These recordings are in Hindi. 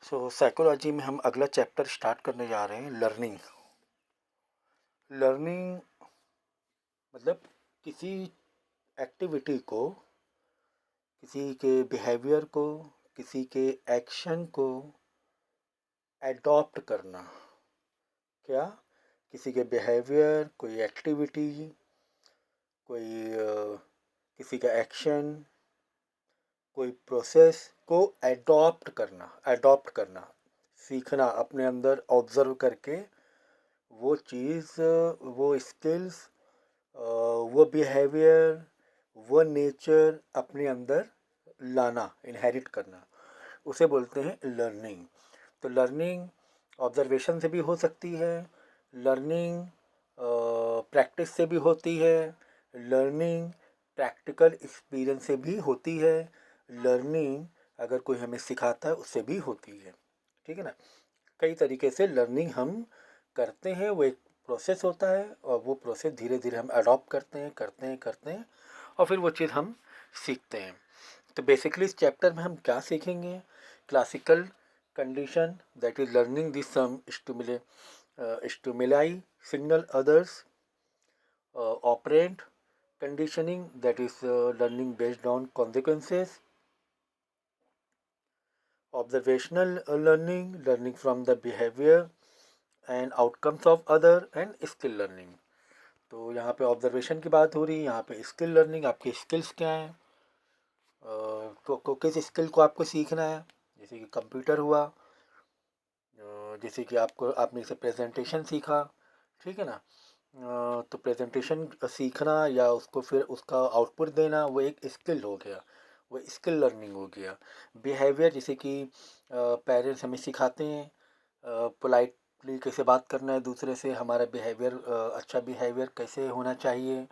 साइकोलॉजी में हम अगला चैप्टर स्टार्ट करने जा रहे हैं, लर्निंग। लर्निंग मतलब किसी एक्टिविटी को, किसी के बिहेवियर को, किसी के एक्शन को एडॉप्ट करना। क्या? किसी के बिहेवियर, कोई एक्टिविटी, कोई किसी का एक्शन, कोई प्रोसेस को एडॉप्ट करना, सीखना, अपने अंदर ऑब्जर्व करके वो चीज़, वो स्किल्स, वो बिहेवियर, वो नेचर अपने अंदर लाना, इनहेरिट करना, उसे बोलते हैं लर्निंग। तो लर्निंग ऑब्जर्वेशन से भी हो सकती है, लर्निंग प्रैक्टिस से भी होती है, लर्निंग प्रैक्टिकल एक्सपीरियंस से भी होती है, लर्निंग अगर कोई हमें सिखाता है उससे भी होती है। ठीक है ना? कई तरीके से लर्निंग हम करते हैं, वो एक प्रोसेस होता है और वो प्रोसेस धीरे धीरे हम अडॉप्ट करते हैं और फिर वो चीज़ हम सीखते हैं। तो बेसिकली इस चैप्टर में हम क्या सीखेंगे? Classical condition, that is learning this some stimuli signal others, operant conditioning, that is learning based on consequences, observational learning, learning from the behavior and outcomes of other, and skill learning। तो यहाँ पे ऑब्जर्वेशन की बात हो रही है, यहाँ पे स्किल लर्निंग, आपके स्किल्स क्या हैं, किस स्किल को आपको सीखना है। जैसे कि कंप्यूटर हुआ, जैसे कि आपने इसे प्रेजेंटेशन सीखा, ठीक है ना? तो प्रेजेंटेशन सीखना या उसको फिर उसका आउटपुट देना, वो एक स्किल हो गया, वो स्किल लर्निंग हो गया। बिहेवियर, जैसे कि पेरेंट्स हमें सिखाते हैं पोलाइटली कैसे बात करना है दूसरे से, हमारा बिहेवियर, अच्छा बिहेवियर कैसे होना चाहिए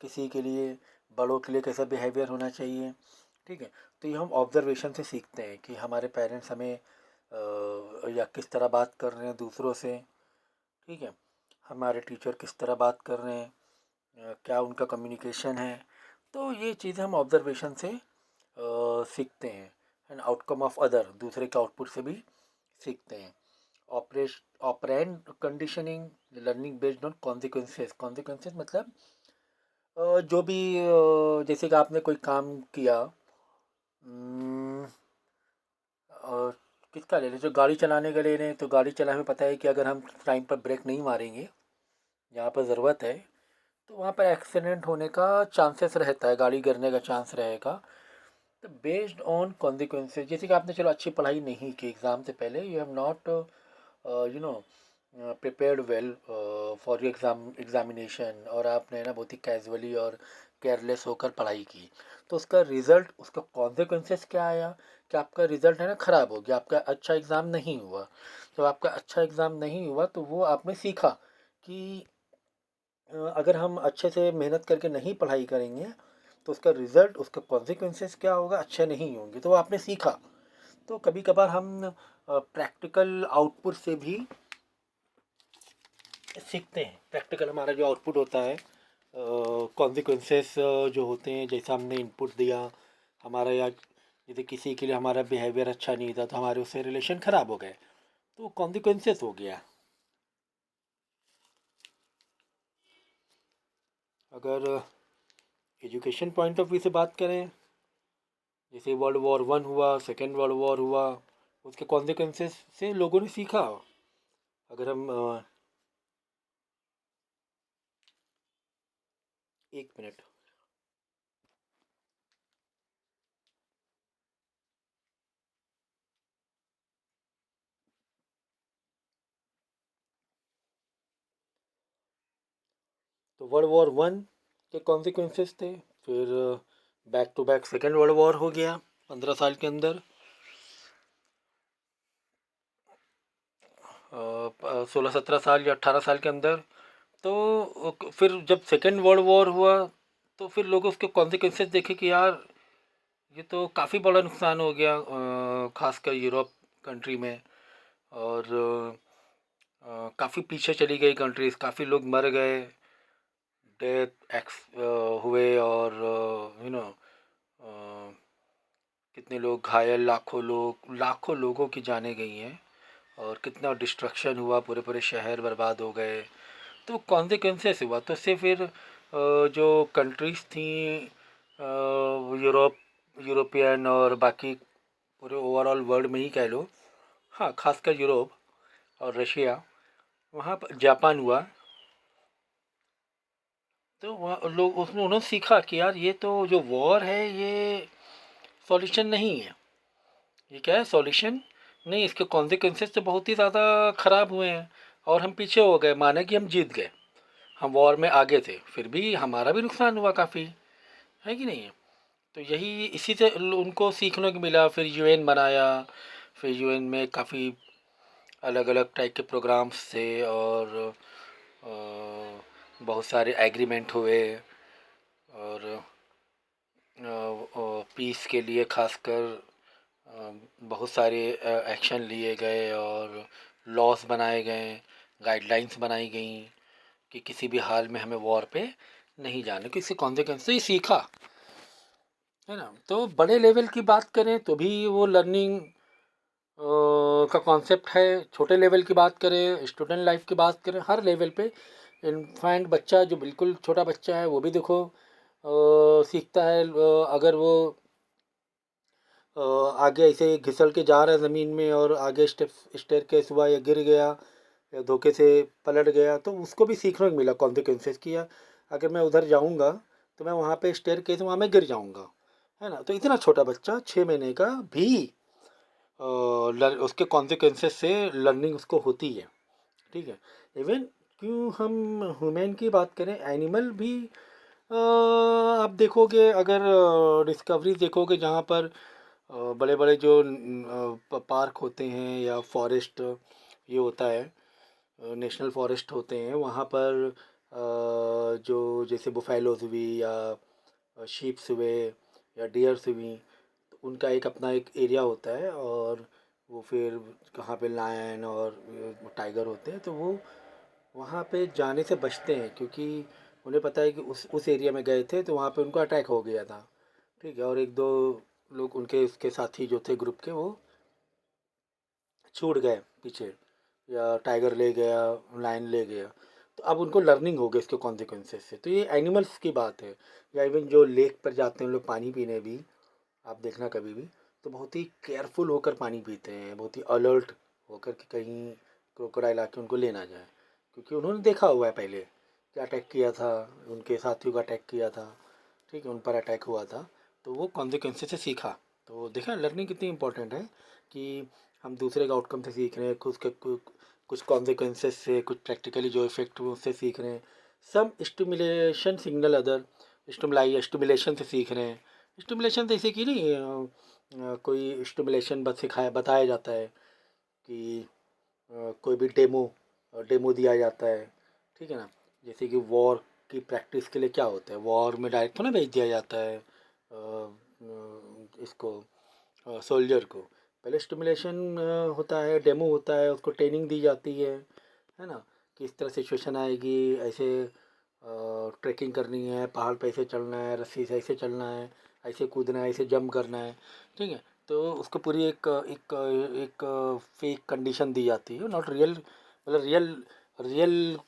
किसी के लिए, बड़ों के लिए कैसा बिहेवियर होना चाहिए। ठीक है? तो ये हम ऑब्जर्वेशन से सीखते हैं कि हमारे पेरेंट्स हमें या किस तरह बात कर रहे हैं दूसरों से। ठीक है? हमारे टीचर किस तरह बात कर रहे हैं, क्या उनका कम्युनिकेशन है। तो ये चीज़ें हम ऑब्जर्वेशन से सीखते हैं। एंड आउटकम ऑफ अदर, दूसरे के आउटपुट से भी सीखते हैं। Operant conditioning, learning based on consequences. Consequences मतलब जो भी, जैसे कि आपने कोई काम किया, हम्म, और किसका ले लें, जो गाड़ी चलाने का ले लें, तो गाड़ी चलाने में पता है कि अगर हम टाइम पर ब्रेक नहीं मारेंगे जहाँ पर ज़रूरत है, तो वहाँ पर एक्सीडेंट होने का चांसेस रहता है, गाड़ी गिरने का चांस रहेगा। तो बेस्ड ऑन कॉन्सिक्वेंसेज, जैसे कि आपने चलो अच्छी पढ़ाई नहीं की एग्ज़ाम से पहले, you have not you know prepared well for your examination, और आपने ना बहुत ही कैजुअली और केयरलेस होकर पढ़ाई की, तो उसका रिज़ल्ट, उसका कॉन्सिक्वेंसेस क्या आया कि आपका रिज़ल्ट है ना ख़राब हो गया, आपका अच्छा एग्ज़ाम नहीं हुआ। जब आपका अच्छा एग्ज़ाम नहीं हुआ तो वो आपने सीखा कि अगर हम अच्छे से मेहनत करके नहीं पढ़ाई करेंगे तो उसका रिज़ल्ट, उसका कॉन्सिक्वेंसेस क्या होगा, अच्छे नहीं होंगे। तो वो आपने सीखा। तो कभी कभार हम प्रैक्टिकल आउटपुट से भी सीखते हैं। प्रैक्टिकल हमारा जो आउटपुट होता है, कॉन्सिक्वेंसेस जो होते हैं, जैसा हमने इनपुट दिया हमारा, या यदि किसी के लिए हमारा बिहेवियर अच्छा नहीं था तो हमारे उससे रिलेशन ख़राब हो गए, तो कॉन्सिक्वेंसेस हो गया। अगर एजुकेशन पॉइंट ऑफ व्यू से बात करें, जैसे वर्ल्ड वॉर 1 हुआ, सेकेंड वर्ल्ड वॉर हुआ, उसके कॉन्सिक्वेंसेस से लोगों ने सीखा। अगर हम 1 मिनट। तो वर्ल्ड वॉर 1 के कॉन्सिक्वेंसेस थे, फिर back to back Second World War हो गया 15 साल के अंदर, 16-17 साल या 18 साल के अंदर। तो फिर जब सेकेंड वर्ल्ड वॉर हुआ तो फिर लोग उसके कॉन्सिक्वेंसेस देखे कि यार ये तो काफ़ी बड़ा नुकसान हो गया, खासकर यूरोप कंट्री में, और काफ़ी पीछे चली गई कंट्रीज़, काफ़ी लोग मर गए, डेथ एक्स हुए, और यू नो कितने लोग घायल, लाखों लोगों की जानें गई हैं और कितना डिस्ट्रक्शन हुआ, पूरे पूरे शहर बर्बाद हो गए। तो कॉन्सिक्वेंसेस हुआ। तो इससे फिर जो कंट्रीज़ थी यूरोप यूरोपियन और बाकी पूरे ओवरऑल वर्ल्ड में ही कह लो, हाँ खासकर यूरोप और रशिया, वहाँ पर जापान हुआ, तो वहाँ लोग उसमें उन्होंने सीखा कि यार ये तो जो वॉर है ये सॉल्यूशन नहीं है। ये क्या है, सॉल्यूशन नहीं, इसके कॉन्सिक्वेंसेस तो बहुत ही ज़्यादा ख़राब हुए हैं और हम पीछे हो गए। माने कि हम जीत गए, हम वॉर में आगे थे, फिर भी हमारा भी नुकसान हुआ काफ़ी, है कि नहीं है। तो यही इसी से उनको सीखने को मिला। फिर यूएन बनाया, फिर यूएन में काफ़ी अलग अलग टाइप के प्रोग्राम्स थे और बहुत सारे एग्रीमेंट हुए और पीस के लिए खासकर बहुत सारे एक्शन लिए गए और लॉस बनाए गए, गाइडलाइंस बनाई गई कि किसी भी हाल में हमें वॉर पे नहीं जाना, किसी कॉन्सिक्वेंस से ही सीखा, है ना। तो बड़े लेवल की बात करें तो भी वो लर्निंग का कॉन्सेप्ट है। छोटे लेवल की बात करें, स्टूडेंट लाइफ की बात करें, हर लेवल पे इन्फेंट बच्चा जो बिल्कुल छोटा बच्चा है वो भी देखो सीखता है। अगर वो आगे ऐसे घिसल के जा रहा है ज़मीन में और आगे स्टेयरकेस हुआ या गिर गया या धोखे से पलट गया, तो उसको भी सीखने को मिला कॉन्सिक्वेंसेस किया। अगर मैं उधर जाऊंगा तो मैं वहाँ पे स्टेयरकेस, वहाँ मैं गिर जाऊंगा, है ना। तो इतना छोटा बच्चा 6 महीने का भी उसके कॉन्सिक्वेंसेस से लर्निंग उसको होती है, ठीक है। इवन क्यों हम ह्यूमन की बात करें, एनिमल भी आप देखोगे, अगर डिस्कवरीज देखोगे जहाँ पर बड़े बड़े जो पार्क होते हैं या फॉरेस्ट ये होता है, नेशनल फॉरेस्ट होते हैं, वहाँ पर जो जैसे बुफैलोज हुई या शीप्स हुए या डियर्स हुई, तो उनका एक अपना एक एरिया होता है और वो फिर कहाँ पे लायन और टाइगर होते हैं, तो वो वहाँ पे जाने से बचते हैं क्योंकि उन्हें पता है कि उस एरिया में गए थे तो वहाँ पे उनको अटैक हो गया था, ठीक है। और एक दो लोग उनके उसके साथी जो थे ग्रुप के, वो छूट गए पीछे, या टाइगर ले गया, लायन ले गया, तो अब उनको लर्निंग हो गई इसके कॉन्सिक्वेंसेस से। तो ये एनिमल्स की बात है। या इवन जो लेक पर जाते हैं लोग पानी पीने भी, आप देखना कभी भी, तो बहुत ही केयरफुल होकर पानी पीते हैं, बहुत ही अलर्ट होकर कि कहीं क्रोकोडाइल आके उनको ले ना जाए, क्योंकि उन्होंने देखा हुआ है पहले कि अटैक किया था, उनके साथियों का अटैक किया था, ठीक है, उन पर अटैक हुआ था, तो वो कॉन्सिक्वेंसेस से सीखा। तो देखा लर्निंग कितनी इंपॉर्टेंट है कि हम दूसरे के आउटकम से सीख रहे हैं, खुद के कुछ कॉन्सिक्वेंसेस से, कुछ प्रैक्टिकली जो इफेक्ट हुए उससे सीख रहे हैं। सम स्टिमुलेशन सिग्नल अदर स्टिमुलेशन से सीख रहे हैं। स्टिमुलेशन तो ऐसे कि नहीं कोई स्टिमुलेशन बस सिखाया बताया जाता है कि कोई भी डेमो डेमो दिया जाता है, ठीक है ना। जैसे कि वॉर की प्रैक्टिस के लिए क्या होता है, वॉर में डायरेक्ट तो ना भेज दिया जाता है इसको सोल्जर को, पहले स्टिमुलेशन होता है, डेमो होता है, उसको ट्रेनिंग दी जाती है ना। किस तरह सिचुएशन आएगी, ऐसे ट्रैकिंग करनी है, पहाड़ पे ऐसे चढ़ना है, रस्सी से ऐसे चलना है, ऐसे कूदना है, ऐसे जंप करना है, ठीक है। तो उसको पूरी एक एक एक फेक कंडीशन दी जाती है, नॉट रियल, मतलब रियल रियल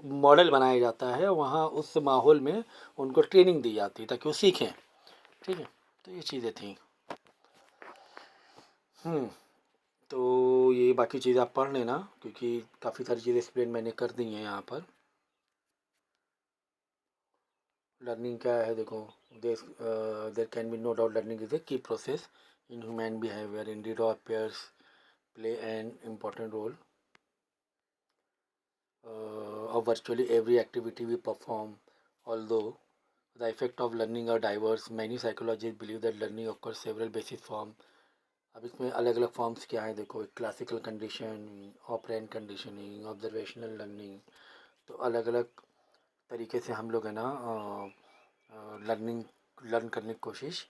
मॉडल बनाया जाता है वहाँ उस माहौल में, उनको ट्रेनिंग दी जाती है ताकि वो सीखें, ठीक है। तो ये चीज़ें थी। हम्म तो ये बाकी चीज़ आप पढ़ लेना क्योंकि काफ़ी सारी चीज़ें एक्सप्लेन मैंने कर दी हैं यहाँ पर। लर्निंग क्या है देखो, there can be no doubt learning is a key process in human behaviour, individual appears play an important role of virtually every activity we perform. Although the effect of learning are diverse, many psychologists believe that learning occurs several basic form. अब इसमें अलग अलग फॉर्म्स क्या हैं देखो, एक classical conditioning, operant conditioning, observational learning. तो अलग अलग तरीके से हम लोग है ना लर्निंग लर्न करने की कोशिश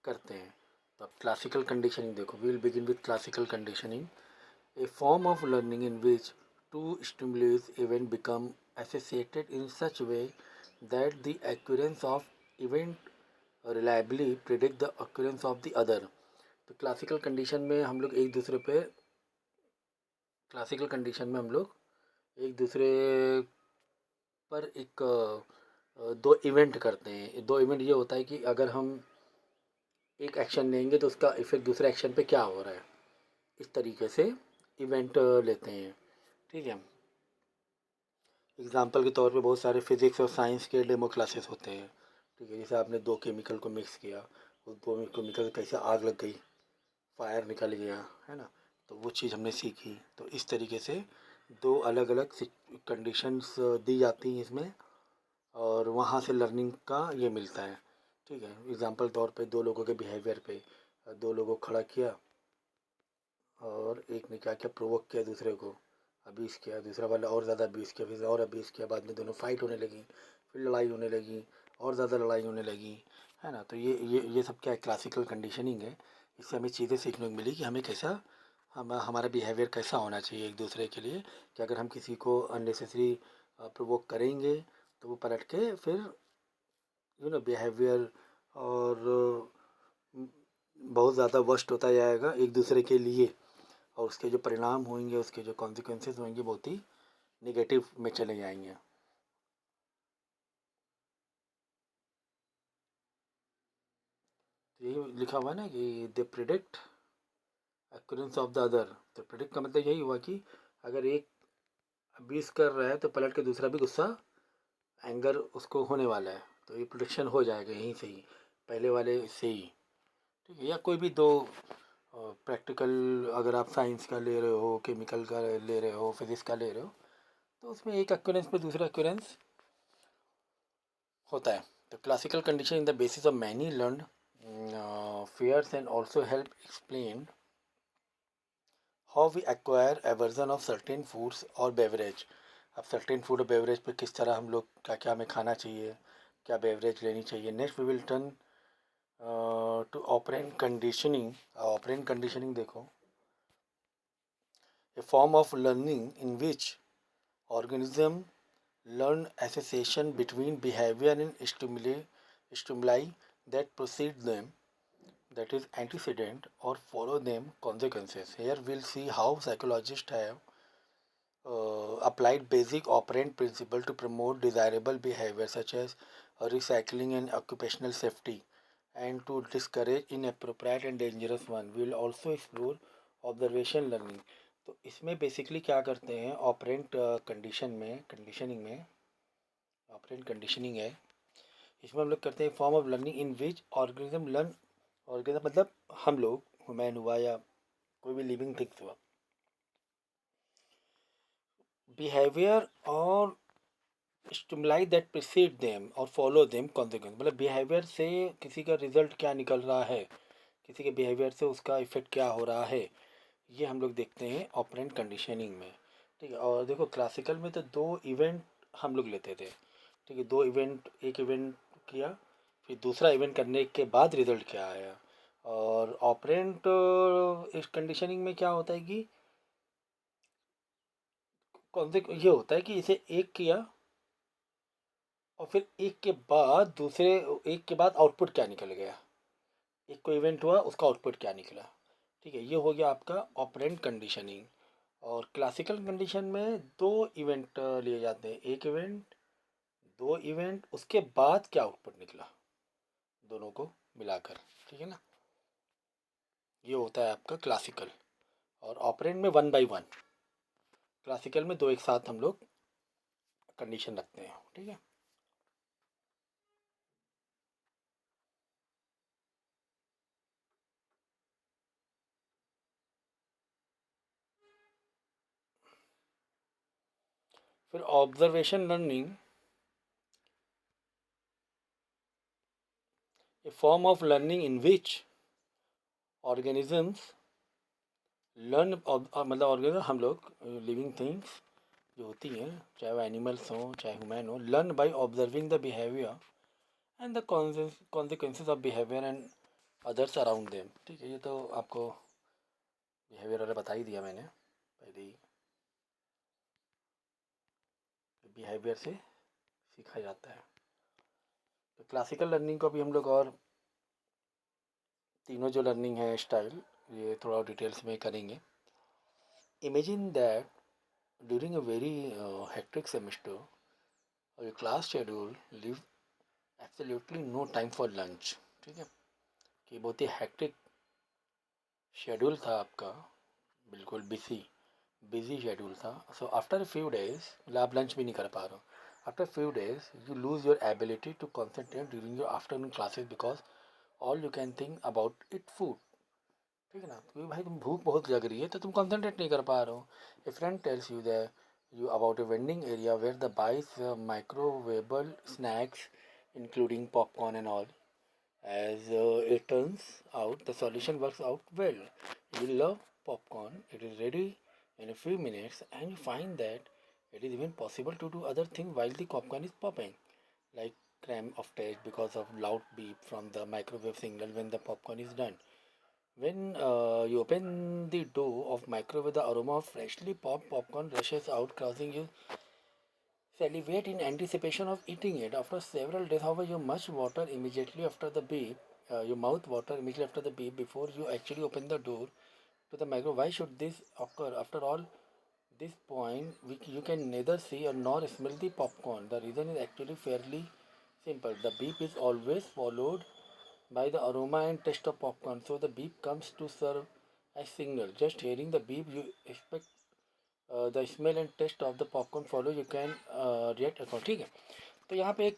करते हैं। तो अब क्लासिकल कंडीशनिंग देखो, we will begin with classical conditioning, a form of learning in which two stimuli event become associated in such way that the occurrence of event reliably predict the occurrence of the other. तो क्लासिकल कंडीशन में हम लोग एक दूसरे पर एक दो इवेंट करते हैं। दो इवेंट ये होता है कि अगर हम एक एक्शन लेंगे तो उसका इफेक्ट दूसरे एक्शन पे क्या हो रहा है, इस तरीके से इवेंट लेते हैं। ठीक है, एग्जाम्पल के तौर पे बहुत सारे फिजिक्स और साइंस के डेमो क्लासेस होते हैं। ठीक है, जैसे आपने दो केमिकल को मिक्स किया, उस दो केमिकल कैसे आग लग गई, फायर निकल गया, है ना, तो वो चीज़ हमने सीखी। तो इस तरीके से दो अलग अलग कंडीशंस दी जाती हैं इसमें, और वहाँ से लर्निंग का ये मिलता है। ठीक है, एग्जांपल तौर पे दो लोगों के बिहेवियर पे, दो लोगों को खड़ा किया और एक ने क्या किया, प्रोवोक किया दूसरे को, अब्यूज़ किया, दूसरा वाला और ज़्यादा अब्यूज़ किया, फिर और अब्यूज़ किया, बाद में दोनों फाइट होने लगी, फिर लड़ाई होने लगी, और ज़्यादा लड़ाई होने लगी, है ना। तो ये सब क्या है, क्लासिकल कंडीशनिंग है। इससे हमें चीज़ें सीखने को मिली कि हमें कैसा, हमारा बिहेवियर कैसा होना चाहिए एक दूसरे के लिए, कि अगर हम किसी को अननेसेसरी प्रोवोक करेंगे तो वो पलट के फिर बिहेवियर और बहुत ज़्यादा वर्स्ट होता जाएगा एक दूसरे के लिए, और उसके जो परिणाम होंगे, उसके जो कॉन्सिक्वेंसेस होंगे, बहुत ही निगेटिव में चले जाएंगे। तो यही लिखा हुआ है ना कि दे प्रिडिक्ट एक्यूरेंस ऑफ द अदर। तो प्रिडिक्ट का मतलब यही हुआ कि अगर एक 20 कर रहा है तो पलट के दूसरा भी गुस्सा, एंगर उसको होने वाला है, तो ये प्रिडिक्शन हो जाएगा यहीं से ही, पहले वाले से ही। ठीक है, या कोई भी दो प्रैक्टिकल, अगर आप साइंस का ले रहे हो, केमिकल का ले रहे हो, फिजिक्स का ले रहे हो, तो उसमें एक एक्यूरेंस पे दूसरा एक्यूरेंस होता है। तो classical condition in the basis of many learn fears and also help explain how we acquire aversion of certain foods or beverage। अब certain food और beverage पे किस तरह हम लोग क्या क्या हमें खाना चाहिए, क्या beverage लेनी चाहिए। Next we will turn to operant conditioning. Operant conditioning देखो, a form of learning in which organism learn association between behavior and stimuli that precede them, that is antecedent or follow them consequences. Here we'll see how psychologists have applied basic operant principle to promote desirable behavior such as recycling and occupational safety, and to discourage inappropriate and dangerous one. We will also explore observation learning। तो इसमें बेसिकली क्या करते हैं, ऑपरेंट कंडीशनिंग में ऑपरेंट कंडीशनिंग है, इसमें हम लोग करते हैं form of learning in which organism learn. Organism मतलब हम लोग, ह्यूमन हुआ या कोई भी लिविंग थिंग्स हुआ, बिहेवियर और स्टिमुलाई दैट प्रिसीड देम और फॉलो देम कॉन्सिक्वेंस। मतलब बिहेवियर से किसी का रिजल्ट क्या निकल रहा है, किसी के बिहेवियर से उसका इफेक्ट क्या हो रहा है, ये हम लोग देखते हैं ऑपरेंट कंडीशनिंग में। ठीक है, और देखो क्लासिकल में तो दो इवेंट हम लोग लेते थे। ठीक है, दो इवेंट, एक इवेंट किया, फिर दूसरा इवेंट करने के बाद रिजल्ट क्या आया। और ऑपरेंट इस कंडीशनिंग में क्या होता है कि कौन से ये होता है कि इसे एक किया और फिर एक के बाद दूसरे, एक के बाद आउटपुट क्या निकल गया, एक को इवेंट हुआ उसका आउटपुट क्या निकला। ठीक है, ये हो गया आपका ऑपरेंट कंडीशनिंग। और क्लासिकल कंडीशन में दो इवेंट लिए जाते हैं, एक इवेंट, दो इवेंट, उसके बाद क्या आउटपुट निकला, दोनों को मिलाकर। ठीक है ना, ये होता है आपका क्लासिकल। और ऑपरेंट में वन बाय वन, क्लासिकल में दो एक साथ हम लोग कंडीशन रखते हैं। ठीक है, फिर observation learning, A form of learning in which organisms learn, मतलब ऑर्गेनिज्म हम लोग, लिविंग थिंग्स जो होती हैं, चाहे वो एनिमल्स हों चाहे ह्यूमन हो, learn by observing the behaviour and the consequences of behaviour and others around them. ठीक है, ये तो आपको बिहेवियर वाला बता ही दिया मैंने पहले ही, बिहेवियर से सीखा जाता है। तो क्लासिकल लर्निंग को भी हम लोग और तीनों जो लर्निंग है स्टाइल, ये थोड़ा डिटेल्स में करेंगे. Imagine that during a very hectic semester your class schedule leave absolutely no time for lunch. ठीक है, कि बहुत ही हेक्टिक शेड्यूल था आपका, बिल्कुल बिजी शेड्यूल था. सो आफ्टर फ्यू डेज, मतलब आप लंच भी नहीं कर पा रहे हो. After few days you lose your ability to concentrate during your afternoon classes because all you can think about it food. ठीक है ना, क्योंकि भाई तुम भूख बहुत लग रही है तो तुम कॉन्सेंट्रेट नहीं कर पा रहे हो. ए friend tells you that you about a vending area where the buys microwavable snacks including popcorn and all. As it turns out, the solution works out well. You love popcorn, it is ready in a few minutes, and you find that it is even possible to do other things while the popcorn is popping, like cram of taste because of loud beep from the microwave signal when the popcorn is done. When you open the door of microwave, the aroma of freshly popped popcorn rushes out, causing you salivate in anticipation of eating it. After several days, however, you must water immediately after the beep. Your mouth water immediately after the beep before you actually open the door to the microwave. Why should this occur? After all, this point, you can neither see or nor smell the popcorn. The reason is actually fairly simple. The beep is always followed by the aroma and taste of popcorn. So the beep comes to serve as signal. Just hearing the beep, you expect the smell and taste of the popcorn follow. You can react accordingly. ठीक है, तो यहाँ पे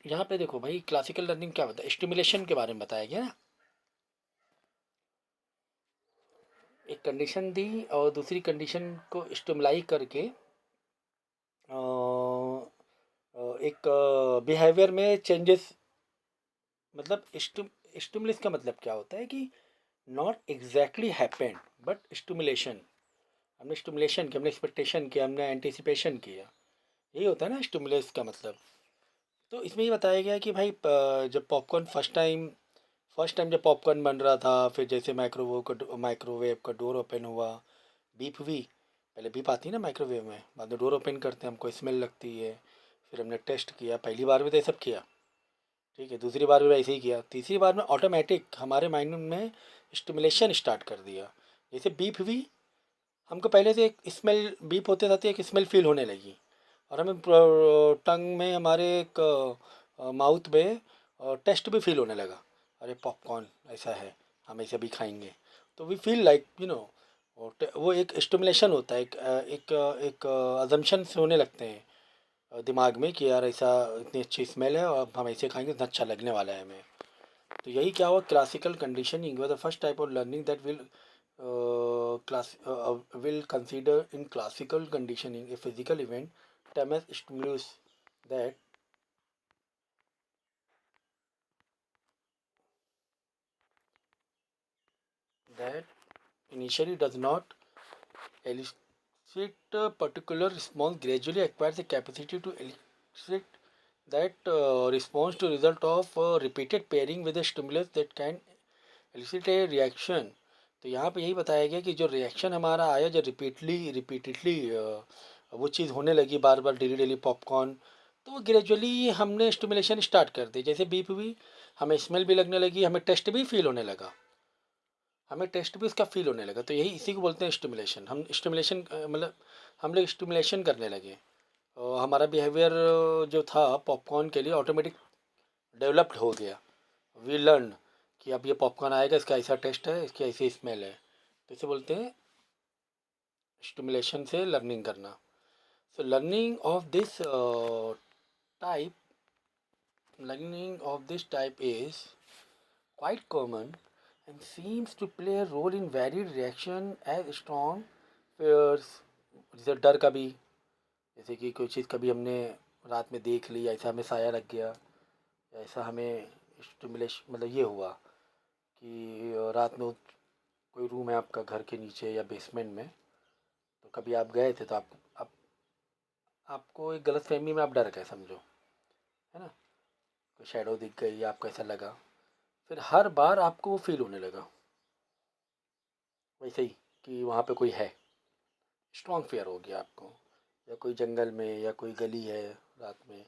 यहाँ पे देखो भाई, क्लासिकल लर्निंग क्या होता है, स्टिमुलेशन के बारे में बताया गया ना. एक कंडीशन दी और दूसरी कंडीशन को स्टिमुलाई करके एक बिहेवियर में चेंजेस. मतलब स्टिमुलस का मतलब क्या होता है कि not exactly happened but stimulation. हमने स्टिमुलेशन किया, हमने एक्सपेक्टेशन किया, हमने एंटिसिपेशन किया, यही होता है ना स्टिमुलस का मतलब. तो इसमें ये बताया गया कि भाई जब पॉपकॉर्न फर्स्ट टाइम जब पॉपकॉर्न बन रहा था, फिर जैसे माइक्रोवेव का डोर ओपन हुआ, बीप हुई. पहले बीप आती है ना माइक्रोवेव में, बाद में डोर ओपन करते हैं, हमको स्मेल लगती है. फिर हमने टेस्ट किया, पहली बार में तो ये सब किया, ठीक है, दूसरी बार भी ऐसे ही किया, तीसरी बार में ऑटोमेटिक हमारे माइंड में स्टिमुलेशन स्टार्ट कर दिया. जैसे बीप हुई, हमको पहले से एक स्मेल बीप होते रहते एक स्मेल फील होने लगी, और हमें टंग में हमारे एक माउथ में टेस्ट भी फील होने लगा. अरे पॉपकॉर्न ऐसा है, हम ऐसे भी खाएंगे. तो वी फील लाइक वो एक स्टिमुलेशन होता है, एक अजम्पशंस होने लगते हैं दिमाग में कि यार ऐसा इतनी अच्छी स्मेल है और हम ऐसे खाएंगे तो अच्छा लगने वाला है हमें. तो यही क्या हुआ, classical conditioning the first type of learning that will consider in classical conditioning a physical event termed as stimulus that that initially does not elicit a particular response, gradually acquires the capacity to elicit that response to result of repeated pairing with a stimulus that can elicit a reaction. तो यहाँ पे यही बताया गया कि जो रिएक्शन हमारा आया, जो रिपीटेडली वो चीज़ होने लगी बार बार, डेली डेली पॉपकॉर्न, तो वो ग्रेजुअली हमने स्टिमुलेशन स्टार्ट कर दी. जैसे बीप हुई, हमें स्मेल भी लगने लगी, हमें टेस्ट भी फील होने लगा, हमें टेस्ट भी उसका फील होने लगा. तो यही इसी को बोलते हैं स्टिमुलेशन. हम स्टिमुलेशन मतलब हम लोग स्टिमुलेशन करने लगे, और हमारा बिहेवियर जो था पॉपकॉर्न के लिए ऑटोमेटिक डेवलप्ड हो गया. वी लर्न कि अब ये पॉपकॉर्न आएगा, इसका ऐसा टेस्ट है, इसकी ऐसी स्मेल है. तो इसे बोलते हैं स्टिमुलेशन से लर्निंग करना. So type learning of this type is quite common and seems to play a role in varied reaction as strong fears. जैसे डर का भी, जैसे कि कोई चीज़ कभी हमने रात में देख ली, ऐसा हमें साया लग गया, ऐसा हमें स्टिमुलेशन मतलब ये हुआ कि रात में कोई रूम है आपका घर के नीचे या बेसमेंट में, तो कभी आप गए थे तो आपको एक गलत फहमी में आप डर गए समझो, है ना, कोई शेडो दिख गई, आपको ऐसा लगा, फिर हर बार आपको वो फील होने लगा वैसे ही कि वहाँ पे कोई है. स्ट्रॉन्ग फेयर हो गया आपको, या कोई जंगल में या कोई गली है, रात में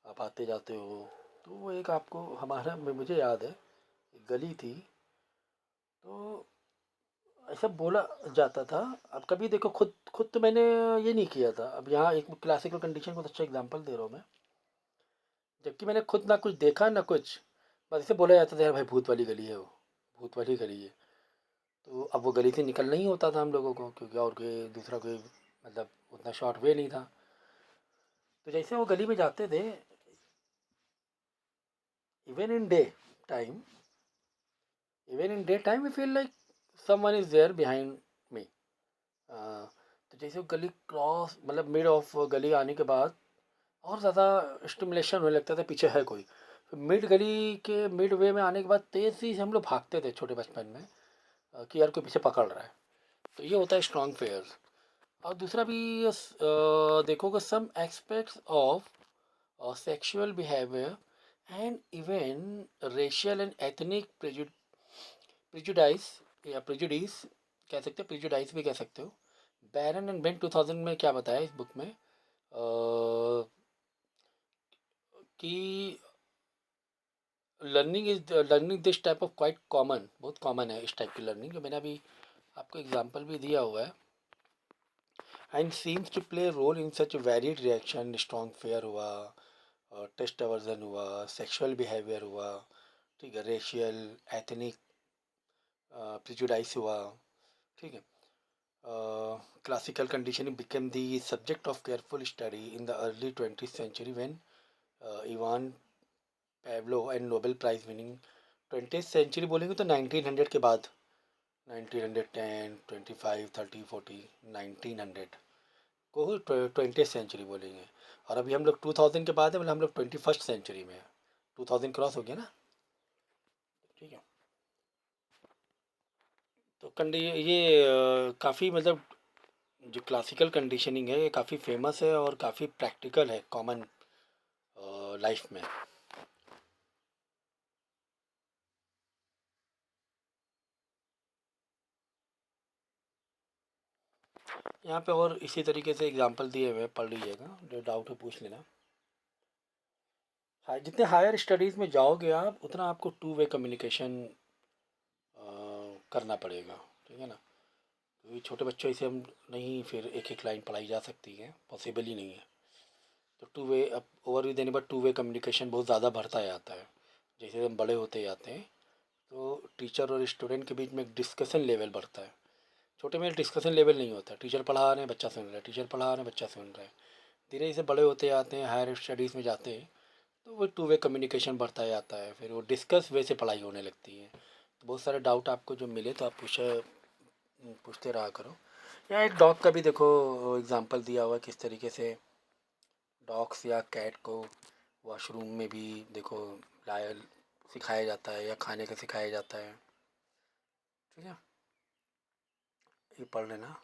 आप आते जाते हो, तो वो एक आपको हमारा मुझे याद है एक गली थी तो ऐसा बोला जाता था। अब कभी देखो, खुद खुद तो मैंने ये नहीं किया था। अब यहाँ एक क्लासिकल कंडीशन को अच्छा एग्जांपल दे रहा हूँ मैं। जबकि मैंने खुद ना कुछ देखा ना कुछ, बस इसे बोला जाता था यार भाई भूत वाली गली है वो, भूत वाली गली है। तो अब वो गली से निकलना ही होता था हम लोगों को, क्योंकि और कोई दूसरा कोई मतलब उतना शॉर्ट वे नहीं था। तो जैसे वो गली में जाते थे, even in day time, even in day time we feel like someone is there behind me. तो जैसे वो गली क्रॉस मतलब मिड ऑफ गली आने के बाद और ज़्यादा स्टिमुलेशन होने लगता था, पीछे है कोई। मिड गली के मिड वे में आने के बाद तेज़ी से हम लोग भागते थे छोटे बचपन में, कि यार कोई पीछे पकड़ रहा है। तो ये होता है स्ट्रॉन्ग फेयर। और दूसरा भी देखोगे some aspects of sexual behaviour and even racial and ethnic prejudice या प्रिजुडिस कह सकते हो, प्रिजुडाइस भी कह सकते हो। बैरन एंड बेन 2000 में क्या बताया इस बुक में, कि learning this type of quite common, बहुत कॉमन है इस टाइप की लर्निंग, जो मैंने अभी आपको एग्जांपल भी दिया हुआ है। And seems to play role in such varied reaction, strong fear हुआ, टेस्ट अवर्जन हुआ, सेक्सुअल बिहेवियर हुआ, ठीक है, रेशियल एथनिक प्रिजुडाइस हुआ, ठीक है। Classical conditioning became the subject of careful study in the early 20th century when Ivan Pavlov and Nobel prize winning. 20th century बोलेंगे तो 1900 के बाद, 1910, 25, 30, 40, 1900 को 20th सेंचुरी बोलेंगे। और अभी हम लोग 2000 के बाद है, मतलब हम लोग 21st सेंचुरी में है। 2000 क्रॉस हो गया ना, ठीक है। तो ये काफ़ी मतलब जो क्लासिकल कंडीशनिंग है ये काफ़ी फेमस है और काफ़ी प्रैक्टिकल है कॉमन लाइफ में। यहाँ पे और इसी तरीके से एग्जांपल दिए हुए हैं, पढ़ लीजिएगा, जो डाउट है पूछ लेना। हाँ, जितने हायर स्टडीज़ में जाओगे आप उतना आपको टू वे कम्युनिकेशन करना पड़ेगा, ठीक है ना। क्योंकि छोटे बच्चों से हम नहीं फिर एक एक लाइन पढ़ाई जा सकती है, पॉसिबल ही नहीं है। तो टू वे अब ओवरव्यू देने पर टू वे कम्युनिकेशन बहुत ज़्यादा बढ़ता जाता है। जैसे हम बड़े होते जाते हैं तो टीचर और स्टूडेंट के बीच में एक डिस्कशन लेवल बढ़ता है। छोटे में डिस्कशन लेवल नहीं होता, टीचर पढ़ा रहे हैं बच्चा सुन रहा है, टीचर पढ़ा रहे हैं बच्चा सुन रहा है। धीरे धीरे बड़े होते जाते हैं, हायर स्टडीज़ में जाते हैं, तो वो टू वे कम्युनिकेशन बढ़ता जाता है, फिर वो डिस्कस वे से पढ़ाई होने लगती है। तो बहुत सारे डाउट आपको जो मिले तो आप पूछते रहा करो। या एक डॉग का भी देखो एग्जांपल दिया हुआ है, किस तरीके से डॉग्स या कैट को वॉशरूम में भी देखो लाया सिखाया जाता है या खाने का सिखाया जाता है, ठीक है। ये पढ़ लेना।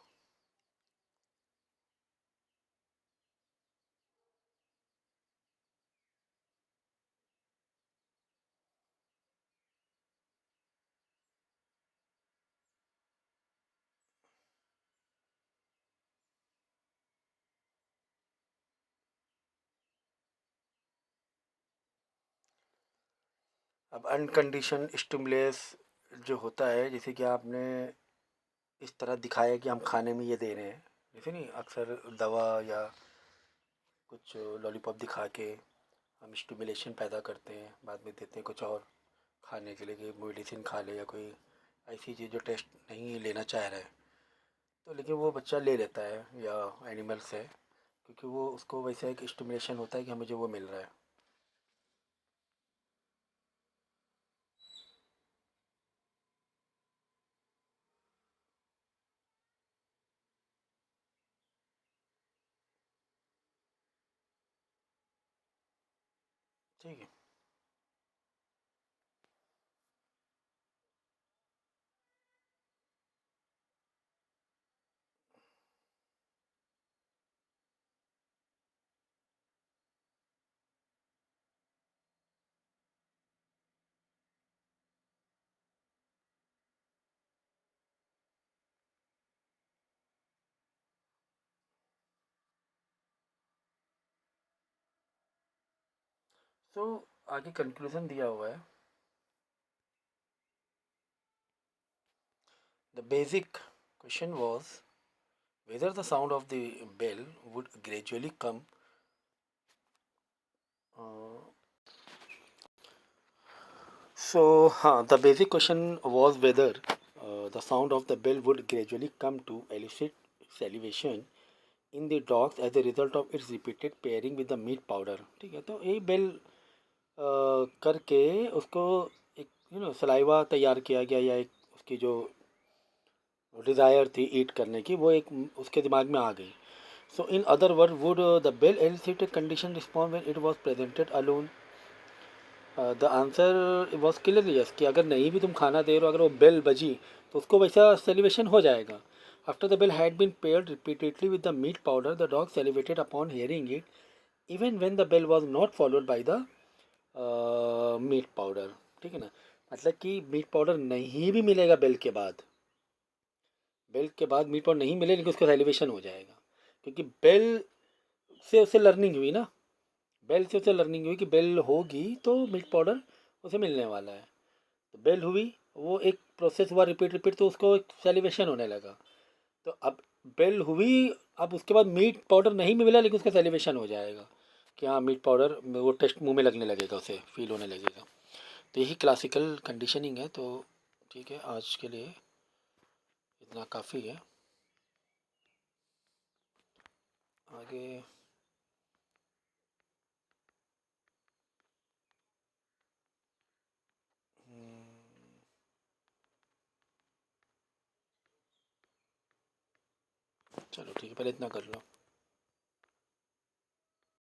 अब अनकंडीशन स्टिमुलस जो होता है, जैसे कि आपने इस तरह दिखाया कि हम खाने में ये दे रहे हैं, जैसे नहीं अक्सर दवा या कुछ लॉलीपॉप दिखा के हम स्टिमुलेशन पैदा करते हैं, बाद में देते हैं कुछ और खाने के लिए कि मेडिसिन खा ले या कोई ऐसी चीज़ जो टेस्ट नहीं लेना चाह रहा है। तो लेकिन वो बच्चा ले लेता है या एनिमल्स है, क्योंकि वो उसको वैसा एक स्टिमुलेशन होता है कि हमें जो वो मिल रहा है। ठीक है। तो आगे कंक्लूजन दिया हुआ है। The basic question was whether the sound of the bell would gradually come. Uh, the basic question was whether the sound of the bell would gradually come to elicit salivation in the dogs as a result of its repeated pairing with the meat powder. ठीक है, तो ये बेल करके उसको एक सलाइवा तैयार किया गया, या एक उसकी जो डिज़ायर थी ईट करने की वो एक उसके दिमाग में आ गई. So in other word would the bell elicit a condition response when it was presented alone. The answer was clearly yes, कि अगर नहीं भी तुम खाना दे रहे हो, अगर वो बेल बजी तो उसको वैसा सेलिब्रेशन हो जाएगा. After the bell had been paired repeatedly with the meat powder the dog celebrated upon hearing it even when the bell was not followed by the meat powder. ठीक है ना, मतलब कि मीट पाउडर नहीं भी मिलेगा बेल के बाद, बेल के बाद मीट पाउडर नहीं मिले लेकिन उसका सेलिब्रेशन हो जाएगा, क्योंकि बेल से उसे लर्निंग हुई ना, बेल से उसे लर्निंग हुई कि बेल होगी तो मिल्क पाउडर उसे मिलने वाला है. तो बेल हुई, वो एक प्रोसेस हुआ रिपीट रिपीट, तो उसको एक सेलिब्रेशन होने लगा. तो अब बेल हुई, अब उसके बाद मीट पाउडर नहीं भी मिला लेकिन उसका सेलिब्रेशन हो जाएगा कि हाँ मीट पाउडर, वो टेस्ट मुंह में लगने लगेगा, उसे फील होने लगेगा. तो यही क्लासिकल कंडीशनिंग है. तो ठीक है, आज के लिए इतना काफ़ी है. आगे चलो ठीक है, पहले इतना कर लो.